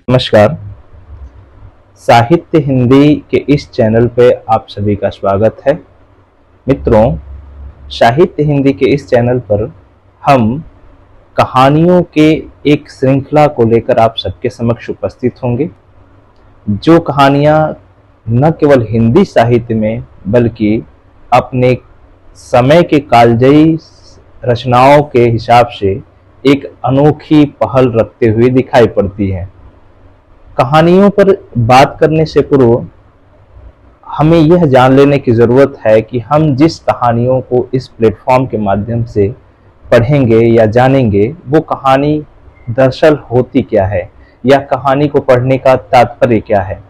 नमस्कार। साहित्य हिंदी के इस चैनल पे आप सभी का स्वागत है। मित्रों, साहित्य हिंदी के इस चैनल पर हम कहानियों के एक श्रृंखला को लेकर आप सबके समक्ष उपस्थित होंगे, जो कहानियां न केवल हिंदी साहित्य में बल्कि अपने समय के कालजयी रचनाओं के हिसाब से एक अनोखी पहल रखते हुए दिखाई पड़ती हैं। कहानियों पर बात करने से पूर्व हमें यह जान लेने की ज़रूरत है कि हम जिस कहानियों को इस प्लेटफॉर्म के माध्यम से पढ़ेंगे या जानेंगे, वो कहानी दरअसल होती क्या है या कहानी को पढ़ने का तात्पर्य क्या है,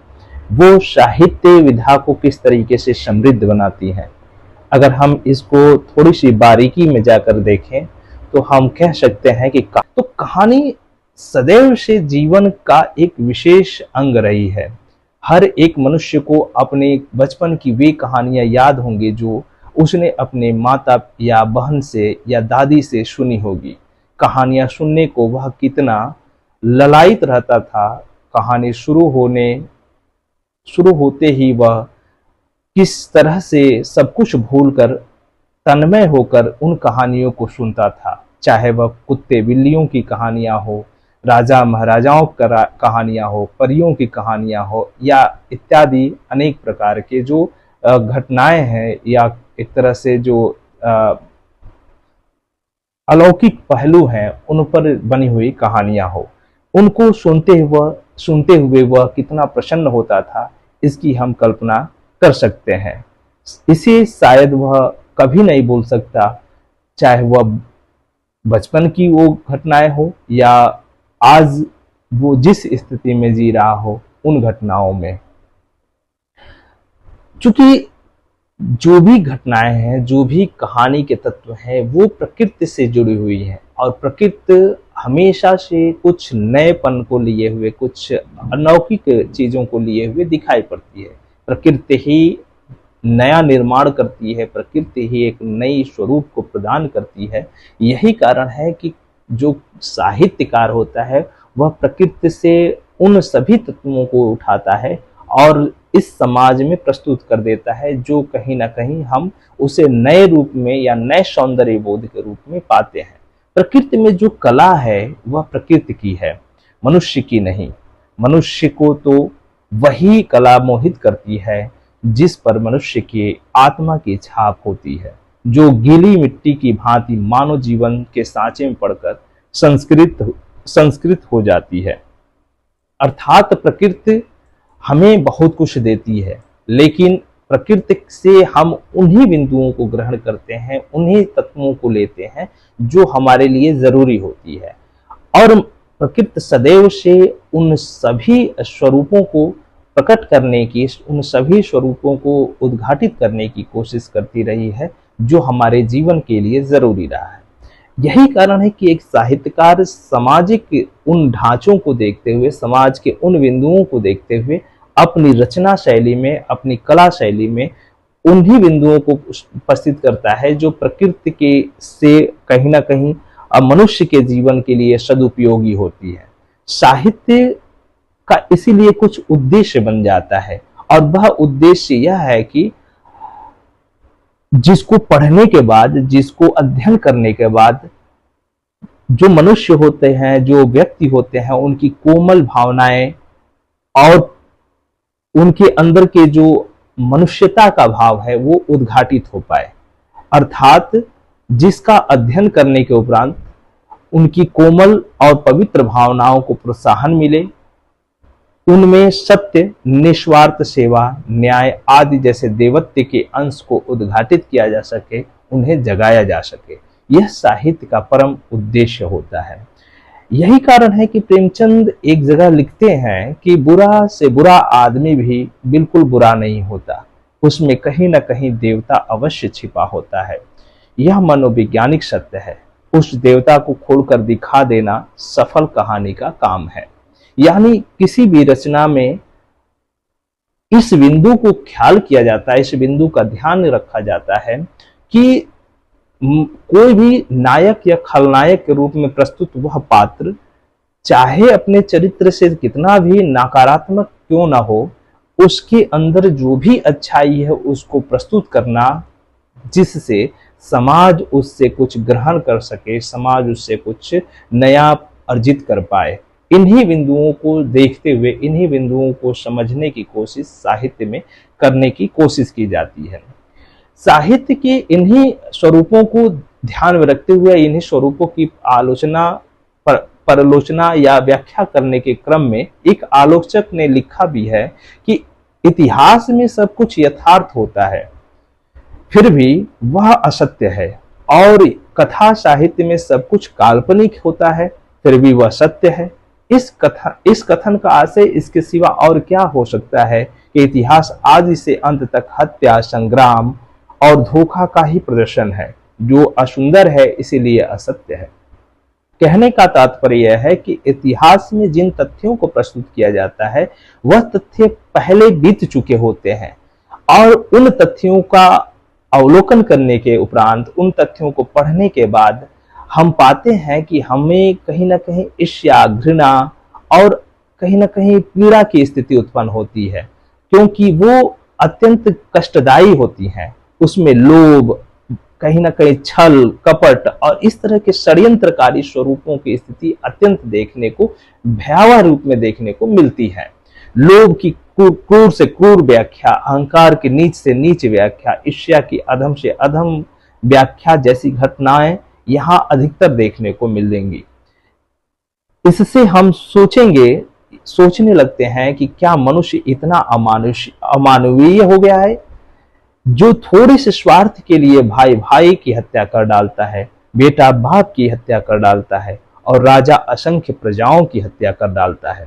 वो साहित्य विधा को किस तरीके से समृद्ध बनाती है। अगर हम इसको थोड़ी सी बारीकी में जाकर देखें तो हम कह सकते हैं कि कहानी सदैव से जीवन का एक विशेष अंग रही है। हर एक मनुष्य को अपने बचपन की वे कहानियां याद होंगी जो उसने अपने माता या बहन से या दादी से सुनी होगी। कहानियां सुनने को वह कितना ललायित रहता था। कहानी शुरू होते ही वह किस तरह से सब कुछ भूलकर तन्मय होकर उन कहानियों को सुनता था, चाहे वह कुत्ते बिल्लियों की कहानियां हो, राजा महाराजाओं कहानियां हो, परियों की कहानियां हो या इत्यादि अनेक प्रकार के जो घटनाएं हैं या एक तरह से जो अलौकिक पहलू हैं उन पर बनी हुई कहानियां हो। उनको सुनते हुए वह कितना प्रसन्न होता था, इसकी हम कल्पना कर सकते हैं। इसे शायद वह कभी नहीं भूल सकता, चाहे वह बचपन की वो घटनाएं हो या आज वो जिस स्थिति में जी रहा हो उन घटनाओं में। चूंकि जो भी घटनाएं हैं, जो भी कहानी के तत्व हैं, वो प्रकृति से जुड़ी हुई हैं और प्रकृति हमेशा से कुछ नएपन को लिए हुए, कुछ अलौकिक चीजों को लिए हुए दिखाई पड़ती है। प्रकृति ही नया निर्माण करती है, प्रकृति ही एक नई स्वरूप को प्रदान करती है। यही कारण है कि जो साहित्यकार होता है वह प्रकृति से उन सभी तत्वों को उठाता है और इस समाज में प्रस्तुत कर देता है, जो कहीं ना कहीं हम उसे नए रूप में या नए सौंदर्य बोध के रूप में पाते हैं। प्रकृति में जो कला है वह प्रकृति की है, मनुष्य की नहीं। मनुष्य को तो वही कला मोहित करती है जिस पर मनुष्य की आत्मा की छाप होती है, जो गीली मिट्टी की भांति मानव जीवन के सांचे में पड़कर संस्कृत हो जाती है। अर्थात प्रकृति हमें बहुत कुछ देती है, लेकिन प्रकृति से हम उन्हीं बिंदुओं को ग्रहण करते हैं, उन्हीं तत्वों को लेते हैं जो हमारे लिए जरूरी होती है। और प्रकृति सदैव से उन सभी स्वरूपों को प्रकट करने की, उन सभी स्वरूपों को उद्घाटित करने की कोशिश करती रही है जो हमारे जीवन के लिए जरूरी रहा है। यही कारण है कि एक साहित्यकार सामाजिक उन ढांचों को देखते हुए, समाज के उन बिंदुओं को देखते हुए अपनी रचना शैली में, अपनी कला शैली में उन्हीं बिंदुओं को उपस्थित करता है जो प्रकृति के से कहीं ना कहीं मनुष्य के जीवन के लिए सदुपयोगी होती है। साहित्य का इसीलिए कुछ उद्देश्य बन जाता है और वह उद्देश्य यह है कि जिसको पढ़ने के बाद, जिसको अध्ययन करने के बाद जो मनुष्य होते हैं, जो व्यक्ति होते हैं, उनकी कोमल भावनाएं और उनके अंदर के जो मनुष्यता का भाव है वो उद्घाटित हो पाए। अर्थात जिसका अध्ययन करने के उपरांत उनकी कोमल और पवित्र भावनाओं को प्रोत्साहन मिले, उनमें सत्य, निस्वार्थ सेवा, न्याय आदि जैसे देवत्व के अंश को उद्घाटित किया जा सके, उन्हें जगाया जा सके। यह साहित्य का परम उद्देश्य होता है। यही कारण है कि प्रेमचंद एक जगह लिखते हैं कि बुरा से बुरा आदमी भी बिल्कुल बुरा नहीं होता, उसमें कहीं ना कहीं देवता अवश्य छिपा होता है। यह मनोवैज्ञानिक सत्य है। उस देवता को खोलकर दिखा देना सफल कहानी का काम है। यानी किसी भी रचना में इस बिंदु को ख्याल किया जाता है, इस बिंदु का ध्यान रखा जाता है कि कोई भी नायक या खलनायक के रूप में प्रस्तुत वह पात्र चाहे अपने चरित्र से कितना भी नकारात्मक क्यों ना हो, उसके अंदर जो भी अच्छाई है उसको प्रस्तुत करना, जिससे समाज उससे कुछ ग्रहण कर सके, समाज उससे कुछ नया अर्जित कर पाए। इन्हीं बिंदुओं को देखते हुए, इन्हीं बिंदुओं को समझने की कोशिश साहित्य में करने की कोशिश की जाती है। साहित्य के इन्हीं स्वरूपों को ध्यान में रखते हुए, इन्हीं स्वरूपों की आलोचना परलोचना या व्याख्या करने के क्रम में एक आलोचक ने लिखा भी है कि इतिहास में सब कुछ यथार्थ होता है, फिर भी वह असत्य है, और कथा साहित्य में सब कुछ काल्पनिक होता है, फिर भी वह सत्य है। इस कथन का आशय इसके सिवा और क्या हो सकता है कि इतिहास आदि से अंत तक हत्या, संग्राम और धोखा का ही प्रदर्शन है, जो असुंदर है इसीलिए असत्य है। कहने का तात्पर्य यह है कि इतिहास में जिन तथ्यों को प्रस्तुत किया जाता है वह तथ्य पहले बीत चुके होते हैं, और उन तथ्यों का अवलोकन करने के उपरांत, उन तथ्यों को पढ़ने के बाद हम पाते हैं कि हमें कहीं ना कहीं ईर्ष्या, घृणा और कहीं ना कहीं पीड़ा की स्थिति उत्पन्न होती है, क्योंकि वो अत्यंत कष्टदायी होती हैं। उसमें लोभ, कहीं ना कहीं छल, कपट और इस तरह के षड्यंत्रकारी स्वरूपों की स्थिति अत्यंत देखने को, भयावह रूप में देखने को मिलती है। लोभ की क्रूर से क्रूर व्याख्या, अहंकार की नीच से नीच व्याख्या, ईर्ष्या की अधम से अधम व्याख्या जैसी घटनाएं यहां अधिकतर देखने को मिलेंगी। इससे हम सोचने लगते हैं कि क्या मनुष्य इतना अमानवीय हो गया है, जो थोड़े से स्वार्थ के लिए भाई भाई की हत्या कर डालता है, बेटा बाप की हत्या कर डालता है और राजा असंख्य प्रजाओं की हत्या कर डालता है।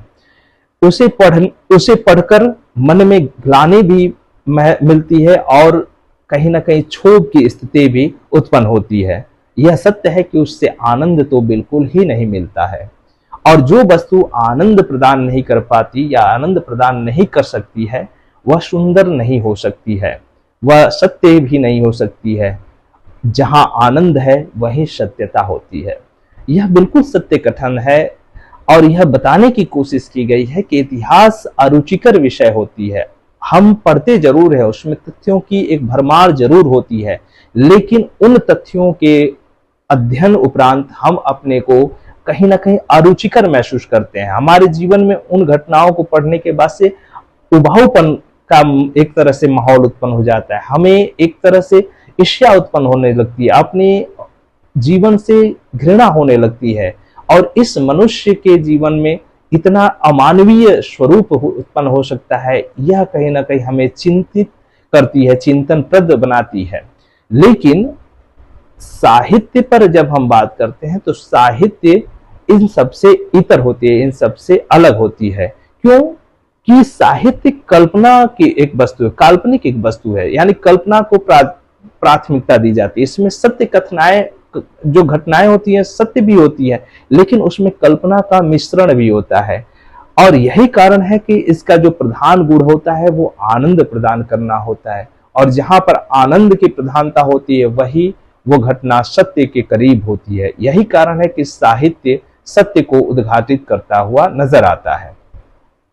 उसे पढ़कर मन में ग्लानि भी मिलती है और कहीं ना कहीं क्षोभ की स्थिति भी उत्पन्न होती है। यह सत्य है कि उससे आनंद तो बिल्कुल ही नहीं मिलता है, और जो वस्तु आनंद प्रदान नहीं कर पाती या आनंद प्रदान नहीं कर सकती है वह सुंदर नहीं हो सकती है, वह सत्य भी नहीं हो सकती है। जहां आनंद है वही सत्यता होती है। यह बिल्कुल सत्य कथन है, और यह बताने की कोशिश की गई है कि इतिहास अरुचिकर विषय होती है। हम पढ़ते जरूर है, उसमें तथ्यों की एक भरमार जरूर होती है, लेकिन उन तथ्यों के अध्ययन उपरांत हम अपने को कहीं ना कहीं अरुचिकर महसूस करते हैं। हमारे जीवन में उन घटनाओं को पढ़ने के बाद से उबाऊपन का एक तरह से माहौल उत्पन्न हो जाता है, हमें एक तरह से ईर्ष्या उत्पन्न होने लगती है, अपने जीवन से घृणा होने लगती है, और इस मनुष्य के जीवन में इतना अमानवीय स्वरूप उत्पन्न हो सकता है, यह कहीं ना कहीं हमें चिंतित करती है, चिंतनप्रद बनाती है। लेकिन साहित्य पर जब हम बात करते हैं तो साहित्य इन सबसे इतर होती है, इन सबसे अलग होती है। क्यों? कि साहित्य कल्पना की एक वस्तु है, काल्पनिक एक वस्तु है, यानी कल्पना को प्राथमिकता दी जाती है। इसमें सत्य कथनाएं, जो घटनाएं होती हैं सत्य भी होती है, लेकिन उसमें कल्पना का मिश्रण भी होता है, और यही कारण है कि इसका जो प्रधान गुण होता है वो आनंद प्रदान करना होता है, और जहां पर आनंद की प्रधानता होती है वही वो घटना सत्य के करीब होती है। यही कारण है कि साहित्य सत्य को उद्घाटित करता हुआ नजर आता है।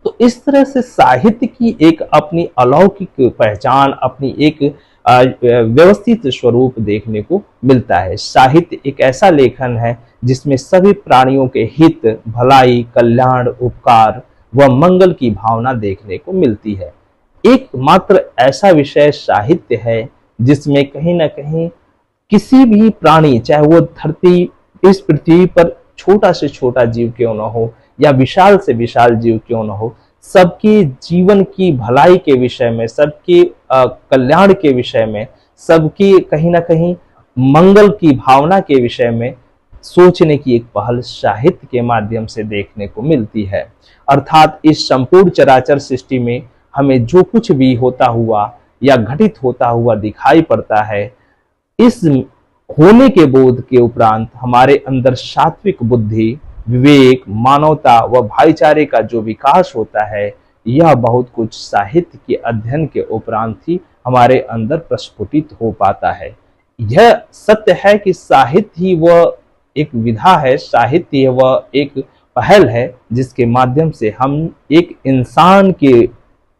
तो इस तरह से साहित्य की एक अपनी अलौकिक पहचान, अपनी एक व्यवस्थित स्वरूप देखने को मिलता है। साहित्य एक ऐसा लेखन है जिसमें सभी प्राणियों के हित, भलाई, कल्याण, उपकार व मंगल की भावना देखने को मिलती है। एकमात्र ऐसा विषय साहित्य है जिसमें कहीं ना कहीं किसी भी प्राणी, चाहे वो धरती, इस पृथ्वी पर छोटा से छोटा जीव क्यों न हो या विशाल से विशाल जीव क्यों न हो, सबके जीवन की भलाई के विषय में, सबके कल्याण के विषय में, सबकी कहीं ना कहीं मंगल की भावना के विषय में सोचने की एक पहल साहित्य के माध्यम से देखने को मिलती है। अर्थात इस संपूर्ण चराचर सृष्टि में हमें जो कुछ भी होता हुआ या घटित होता हुआ दिखाई पड़ता है, इस होने के बोध के उपरांत हमारे अंदर सात्विक बुद्धि, विवेक, मानवता व भाईचारे का जो विकास होता है, यह बहुत कुछ साहित्य के अध्ययन के उपरांत ही हमारे अंदर प्रस्फुटित हो पाता है। यह सत्य है कि साहित्य ही वह एक विधा है, साहित्य वह एक पहल है जिसके माध्यम से हम एक इंसान के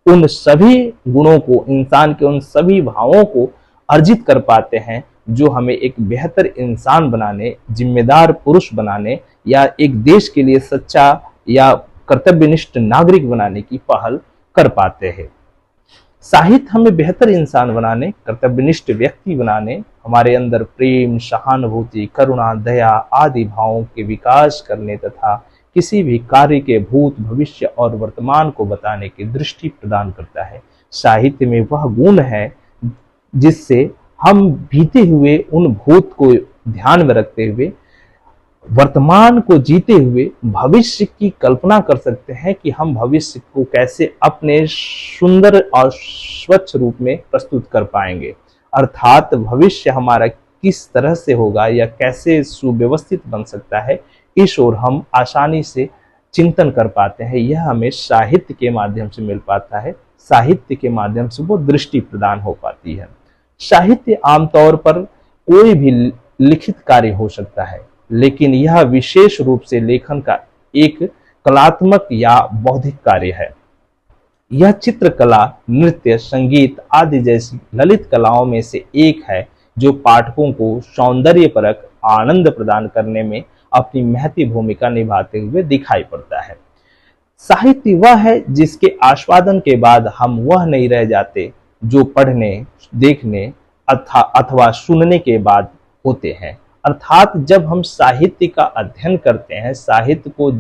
उन सभी गुणों को, इंसान के उन सभी भावों को अर्जित कर पाते हैं जो हमें एक बेहतर इंसान बनाने, जिम्मेदार पुरुष बनाने या एक देश के लिए सच्चा या कर्तव्यनिष्ठ नागरिक बनाने की पहल कर पाते हैं। साहित्य हमें बेहतर इंसान बनाने, कर्तव्यनिष्ठ व्यक्ति बनाने, हमारे अंदर प्रेम, सहानुभूति, करुणा, दया आदि भावों के विकास करने तथा किसी भी कार्य के भूत, भविष्य और वर्तमान को बताने की दृष्टि प्रदान करता है। साहित्य में वह गुण है जिससे हम बीते हुए उन भूत को ध्यान में रखते हुए, वर्तमान को जीते हुए भविष्य की कल्पना कर सकते हैं कि हम भविष्य को कैसे अपने सुंदर और स्वच्छ रूप में प्रस्तुत कर पाएंगे। अर्थात भविष्य हमारा किस तरह से होगा या कैसे सुव्यवस्थित बन सकता है, इस ओर हम आसानी से चिंतन कर पाते हैं। यह हमें साहित्य के माध्यम से मिल पाता है। साहित्य के माध्यम से वो दृष्टि प्रदान हो पाती है। साहित्य आमतौर पर कोई भी लिखित कार्य हो सकता है, लेकिन यह विशेष रूप से लेखन का एक कलात्मक या बौद्धिक कार्य है। यह चित्रकला, नृत्य, संगीत आदि जैसी ललित कलाओं में से एक है जो पाठकों को सौंदर्यपरक आनंद प्रदान करने में अपनी महती भूमिका निभाते हुए दिखाई पड़ता है। साहित्य वह है जिसके आस्वादन के बाद हम वह नहीं रह जाते जो पढ़ने, देखने अथवा सुनने के बाद होते हैं। अर्थात जब हम साहित्य का अध्ययन करते हैं, साहित्य को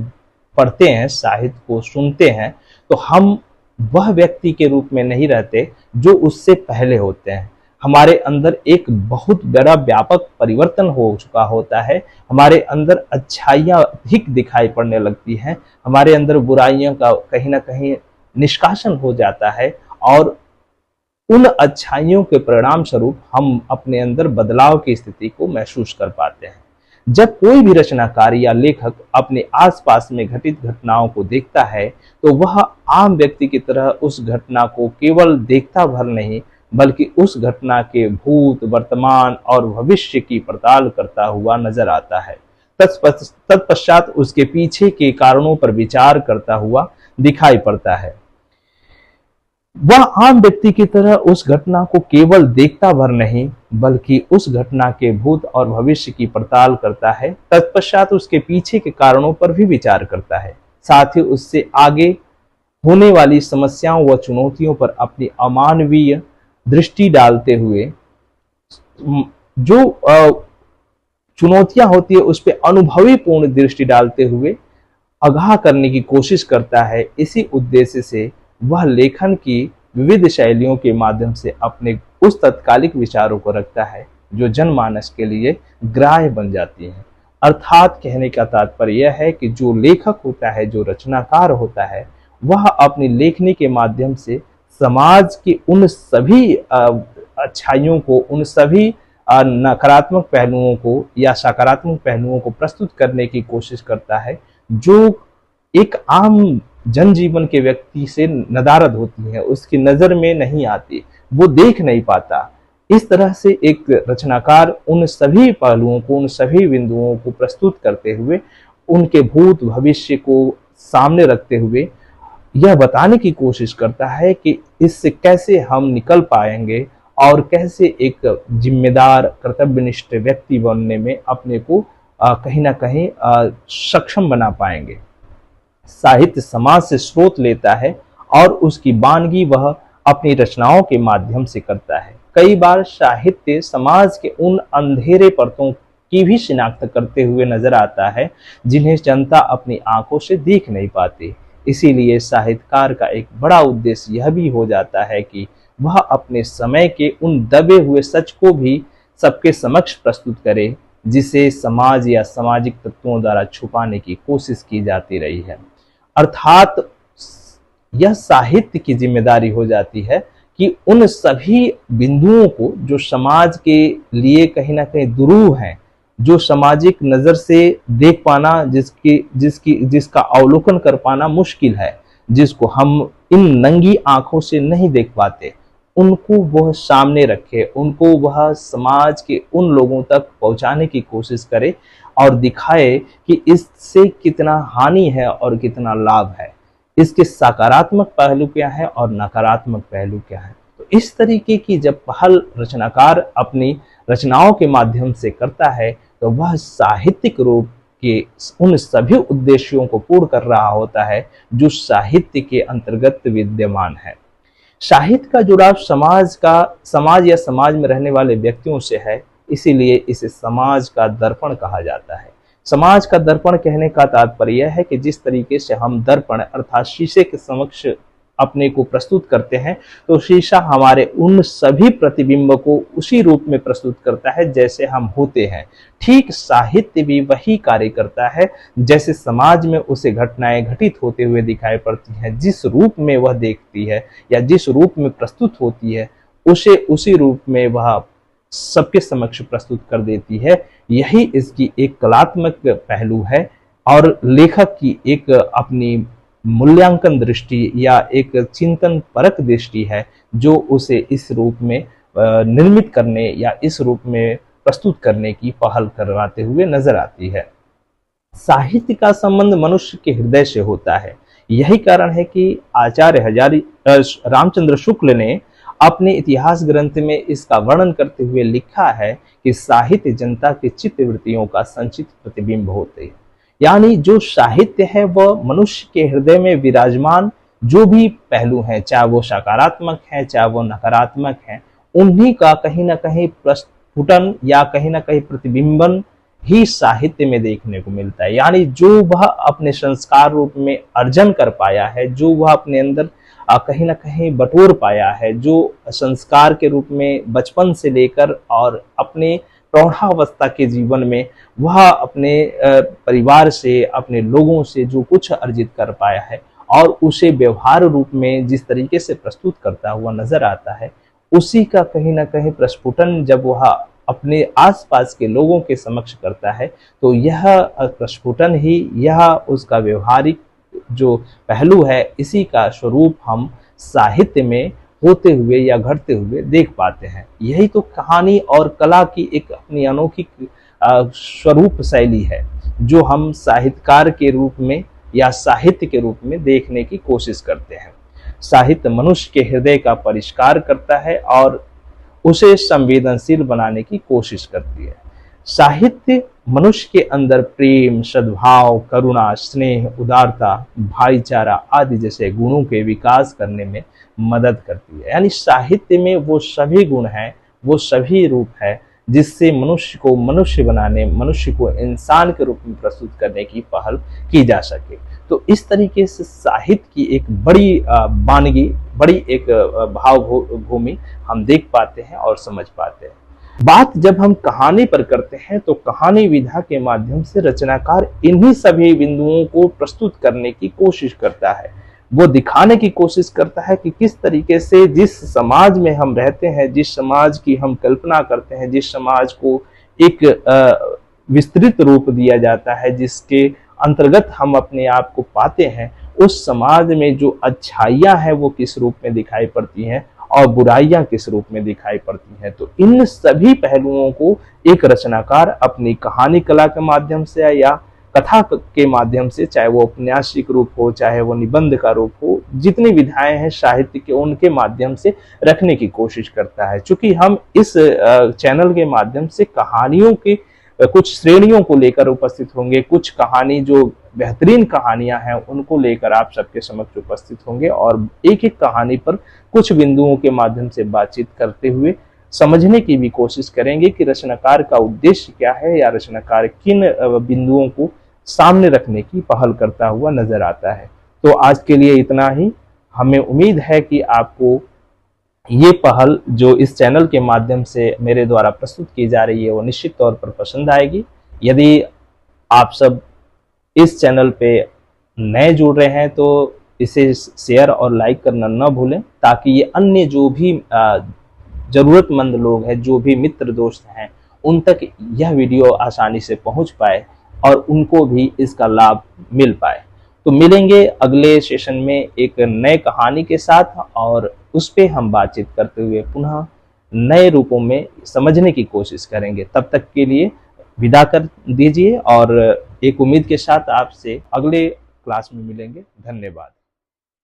पढ़ते हैं, साहित्य को सुनते हैं, तो हम वह व्यक्ति के रूप में नहीं रहते जो उससे पहले होते हैं। हमारे अंदर एक बहुत बड़ा व्यापक परिवर्तन हो चुका होता है। हमारे अंदर अच्छाइयाँ अधिक दिखाई पड़ने लगती हैं, हमारे अंदर बुराइयों का कहीं ना कहीं निष्कासन हो जाता है और उन अच्छाइयों के परिणाम स्वरूप हम अपने अंदर बदलाव की स्थिति को महसूस कर पाते हैं। जब कोई भी रचनाकार या लेखक अपने आसपास में घटित घटनाओं को देखता है तो वह आम व्यक्ति की तरह उस घटना को केवल देखता भर नहीं, बल्कि उस घटना के भूत, वर्तमान और भविष्य की पड़ताल करता हुआ नजर आता है। तत्पश्चात उसके पीछे के कारणों पर विचार करता हुआ दिखाई पड़ता है। वह आम व्यक्ति की तरह उस घटना को केवल देखता भर नहीं, बल्कि उस घटना के भूत और भविष्य की पड़ताल करता है। तत्पश्चात उसके पीछे के कारणों पर भी विचार करता है। साथ ही उससे आगे होने वाली समस्याओं व चुनौतियों पर अपनी अमानवीय दृष्टि डालते हुए, जो चुनौतियां होती है उस पर अनुभवी पूर्ण दृष्टि डालते हुए आगाह करने की कोशिश करता है। इसी उद्देश्य से वह लेखन की विविध शैलियों के माध्यम से अपने उस तत्कालिक विचारों को रखता है जो जनमानस के लिए ग्राह्य बन जाती हैं। अर्थात कहने का तात्पर्य यह है कि जो लेखक होता है, जो रचनाकार होता है, वह अपनी लेखनी के माध्यम से समाज के उन सभी अच्छाइयों को, उन सभी नकारात्मक पहलुओं को या सकारात्मक पहलुओं को प्रस्तुत करने की कोशिश करता है जो एक आम जनजीवन के व्यक्ति से नदारद होती है, उसकी नजर में नहीं आती, वो देख नहीं पाता। इस तरह से एक रचनाकार उन सभी पहलुओं को, उन सभी बिंदुओं को प्रस्तुत करते हुए, उनके भूत भविष्य को सामने रखते हुए यह बताने की कोशिश करता है कि इससे कैसे हम निकल पाएंगे और कैसे एक जिम्मेदार कर्तव्यनिष्ठ व्यक्ति बनने में अपने को कहीं ना कहीं सक्षम बना पाएंगे। साहित्य समाज से स्रोत लेता है और उसकी वानगी वह अपनी रचनाओं के माध्यम से करता है। कई बार साहित्य समाज के उन अंधेरे परतों की भी शिनाख्त करते हुए नजर आता है जिन्हें जनता अपनी आंखों से देख नहीं पाती। इसीलिए साहित्यकार का एक बड़ा उद्देश्य यह भी हो जाता है कि वह अपने समय के उन दबे हुए सच को भी सबके समक्ष प्रस्तुत करे, जिसे समाज या सामाजिक तत्वों द्वारा छुपाने की कोशिश की जाती रही है। अर्थात यह साहित्य की जिम्मेदारी हो जाती है कि उन सभी बिंदुओं को जो समाज के लिए कहीं ना कहीं दुरूह हैं, जो सामाजिक नजर से देख पाना, जिसका अवलोकन कर पाना मुश्किल है, जिसको हम इन नंगी आंखों से नहीं देख पाते, उनको वह सामने रखे, उनको वह समाज के उन लोगों तक पहुंचाने की कोशिश करे और दिखाए कि इससे कितना हानि है और कितना लाभ है, इसके सकारात्मक पहलू क्या है और नकारात्मक पहलू क्या है। तो इस तरीके की जब पहल रचनाकार अपनी रचनाओं के माध्यम से करता है तो वह साहित्यिक रूप के उन सभी उद्देश्यों को पूर्ण कर रहा होता है जो साहित्य के अंतर्गत विद्यमान है। साहित्य का जुड़ाव समाज या समाज में रहने वाले व्यक्तियों से है, इसीलिए इसे समाज का दर्पण कहा जाता है। समाज का दर्पण कहने का तात्पर्य यह है कि जिस तरीके से हम दर्पण अर्थात शीशे के समक्ष अपने को प्रस्तुत करते हैं तो शीशा हमारे उन सभी प्रतिबिंब को उसी रूप में प्रस्तुत करता है जैसे हम होते हैं। ठीक साहित्य भी वही कार्य करता है, जैसे समाज में उसे घटनाएं घटित होते हुए दिखाई पड़ती हैं, जिस रूप में वह देखती है या जिस रूप में प्रस्तुत होती है उसे उसी रूप में वह सबके समक्ष प्रस्तुत कर देती है। यही इसकी एक कलात्मक पहलू है और लेखक की एक अपनी मूल्यांकन दृष्टि या एक चिंतन परक दृष्टि है जो उसे इस रूप में निर्मित करने या इस रूप में प्रस्तुत करने की पहल करवाते हुए नजर आती है। साहित्य का संबंध मनुष्य के हृदय से होता है। यही कारण है कि आचार्य रामचंद्र शुक्ल ने अपने इतिहास ग्रंथ में इसका वर्णन करते हुए लिखा है कि साहित्य जनता की चित्त वृत्तियों का संचित प्रतिबिंब होते हैं। यानी जो साहित्य है वह मनुष्य के हृदय में विराजमान जो भी पहलू हैं, चाहे वो सकारात्मक है चाहे वो नकारात्मक है, उन्हीं का कहीं ना कहीं प्रस्फुटन या कहीं ना कहीं प्रतिबिंबन ही साहित्य में देखने को मिलता है। यानी जो वह अपने संस्कार रूप में अर्जन कर पाया है, जो वह अपने अंदर कहीं ना कहीं बटोर पाया है, जो संस्कार के रूप में बचपन से लेकर और अपने प्रौढ़ावस्था के जीवन में वह अपने परिवार से, अपने लोगों से जो कुछ अर्जित कर पाया है और उसे व्यवहार रूप में जिस तरीके से प्रस्तुत करता हुआ नजर आता है, उसी का कहीं ना कहीं प्रस्फुटन जब वह अपने आसपास के लोगों के समक्ष करता है तो यह प्रस्फुटन ही, यह उसका व्यवहारिक जो पहलू है, इसी का स्वरूप हम साहित्य में होते हुए या घटते हुए देख पाते हैं। यही तो कहानी और कला की एक अपनी अनोखी स्वरूप शैली है जो हम साहित्यकार के रूप में या साहित्य के रूप में देखने की कोशिश करते हैं। साहित्य मनुष्य के हृदय का परिष्कार करता है और उसे संवेदनशील बनाने की कोशिश करती है। साहित्य मनुष्य के अंदर प्रेम, सद्भाव, करुणा, स्नेह, उदारता, भाईचारा आदि जैसे गुणों के विकास करने में मदद करती है। यानी साहित्य में वो सभी गुण हैं, वो सभी रूप है जिससे मनुष्य को मनुष्य बनाने, मनुष्य को इंसान के रूप में प्रस्तुत करने की पहल की जा सके। तो इस तरीके से साहित्य की एक बड़ी वानगी, बड़ी एक भावभूमि हम देख पाते हैं और समझ पाते हैं। बात जब हम कहानी पर करते हैं तो कहानी विधा के माध्यम से रचनाकार इन्हीं सभी बिंदुओं को प्रस्तुत करने की कोशिश करता है। वो दिखाने की कोशिश करता है कि किस तरीके से जिस समाज में हम रहते हैं, जिस समाज की हम कल्पना करते हैं, जिस समाज को एक विस्तृत रूप दिया जाता है, जिसके अंतर्गत हम अपने आप को पाते हैं, उस समाज में जो अच्छाइयाँ हैं वो किस रूप में दिखाई पड़ती हैं और बुराइयां किस रूप में दिखाई पड़ती हैं। तो इन सभी पहलुओं को एक रचनाकार अपनी कहानी कला के माध्यम से या कथा के माध्यम से, चाहे वो उपन्यासिक रूप हो, चाहे वो निबंध का रूप हो, जितनी विधाएं हैं साहित्य के, उनके माध्यम से रखने की कोशिश करता है। चूंकि हम इस चैनल के माध्यम से कहानियों की कुछ श्रेणियों को लेकर उपस्थित होंगे, कुछ कहानी जो बेहतरीन कहानियां हैं उनको लेकर आप सबके समक्ष उपस्थित होंगे और एक एक कहानी पर कुछ बिंदुओं के माध्यम से बातचीत करते हुए समझने की भी कोशिश करेंगे कि रचनाकार का उद्देश्य क्या है या रचनाकार किन बिंदुओं को सामने रखने की पहल करता हुआ नजर आता है। तो आज के लिए इतना ही। हमें उम्मीद है कि आपको ये पहल जो इस चैनल के माध्यम से मेरे द्वारा प्रस्तुत की जा रही है वो निश्चित तौर पर पसंद आएगी। यदि आप सब इस चैनल पे नए जुड़ रहे हैं तो इसे शेयर और लाइक करना न भूलें, ताकि ये अन्य जो भी ज़रूरतमंद लोग हैं, जो भी मित्र दोस्त हैं, उन तक यह वीडियो आसानी से पहुंच पाए और उनको भी इसका लाभ मिल पाए। तो मिलेंगे अगले सेशन में एक नए कहानी के साथ, और उस पे हम बातचीत करते हुए पुनः नए रूपों में समझने की कोशिश करेंगे। तब तक के लिए विदा कर दीजिए और एक उम्मीद के साथ आपसे अगले क्लास में मिलेंगे। धन्यवाद।